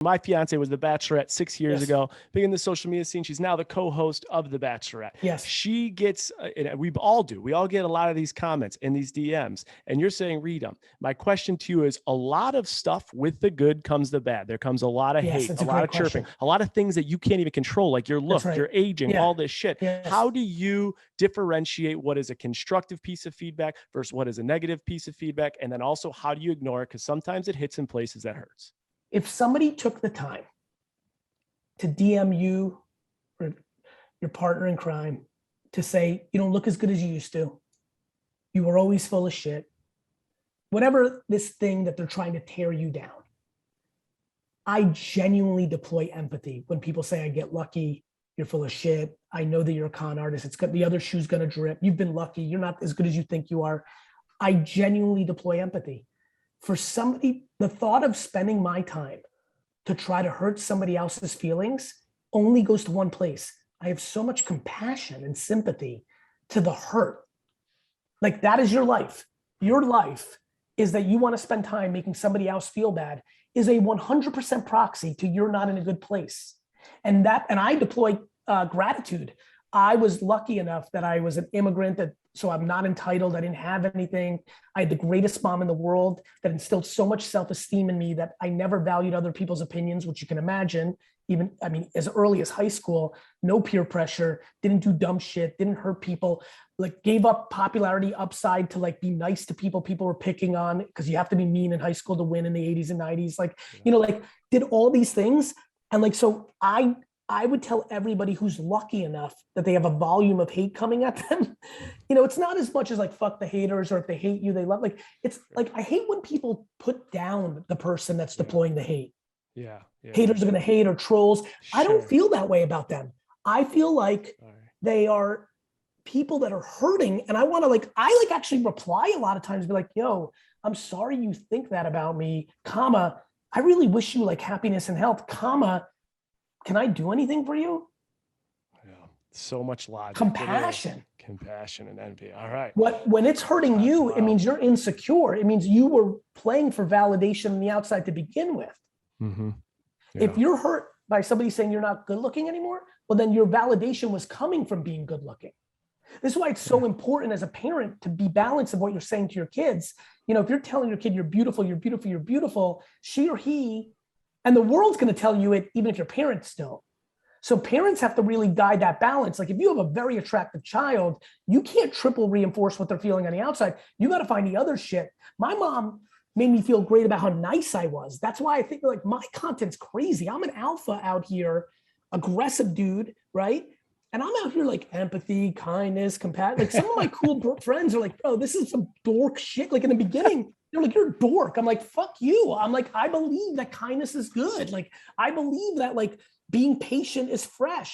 My fiance was the Bachelorette 6 years ago, big in the social media scene. She's now the co-host of the Bachelorette. Yes. She gets, and we all get a lot of these comments and these DMs, and you're saying, read them. My question to you is, a lot of stuff with the good comes the bad. There comes a lot of hate, a lot of chirping, a lot of things that you can't even control, like your look, your aging, all this shit. Yes. How do you differentiate what is a constructive piece of feedback versus what is a negative piece of feedback? And then also, how do you ignore it? Because sometimes it hits in places that hurts. If somebody took the time to DM you or your partner in crime to say, you don't look as good as you used to, you were always full of shit, whatever this thing that they're trying to tear you down, I genuinely deploy empathy when people say, I get lucky, you're full of shit, I know that you're a con artist, it's good, the other shoe's gonna drip, you've been lucky, you're not as good as you think you are. I genuinely deploy empathy. For somebody, the thought of spending my time to try to hurt somebody else's feelings only goes to one place. I have so much compassion and sympathy to the hurt. Like, that is your life. Your life is that you want to spend time making somebody else feel bad is a 100% proxy to you're not in a good place. And I deploy gratitude. I was lucky enough that I was an immigrant, so I'm not entitled. I didn't have anything. I had the greatest mom in the world that instilled so much self-esteem in me that I never valued other people's opinions, which you can imagine. Even, I mean, as early as high school, no peer pressure, didn't do dumb shit, didn't hurt people, like gave up popularity upside to like be nice to people were picking on, because you have to be mean in high school to win in the 80s and 90s. Like, you know, like did all these things. And like, so I would tell everybody who's lucky enough that they have a volume of hate coming at them, you know, it's not as much as like, fuck the haters, or if they hate you, they love, like, it's like, I hate when people put down the person that's deploying the hate. Haters are going to hate, or trolls. I don't feel that way about them. I feel like they are people that are hurting. And I want to I actually reply a lot of times, be like, yo, I'm sorry you think that about me, comma, I really wish you like happiness and health, comma, can I do anything for you? Yeah, so much logic. Compassion. Compassion and envy. All right. When it's hurting you, it means you're insecure. It means you were playing for validation on the outside to begin with. Mm-hmm. Yeah. If you're hurt by somebody saying you're not good looking anymore, well, then your validation was coming from being good looking. This is why it's so important as a parent to be balanced of what you're saying to your kids. You know, if you're telling your kid you're beautiful, you're beautiful, you're beautiful, she or he, and the world's going to tell you it, even if your parents don't. So parents have to really guide that balance. Like if you have a very attractive child, you can't triple reinforce what they're feeling on the outside. You got to find the other shit. My mom made me feel great about how nice I was. That's why I think like my content's crazy. I'm an alpha out here, aggressive dude, right? And I'm out here like empathy, kindness, compassion. Like some of my cool friends are like, bro, this is some dork shit. Like in the beginning, they're like, you're a dork. I'm like, fuck you. I'm like, I believe that kindness is good. Like, I believe that like being patient is fresh.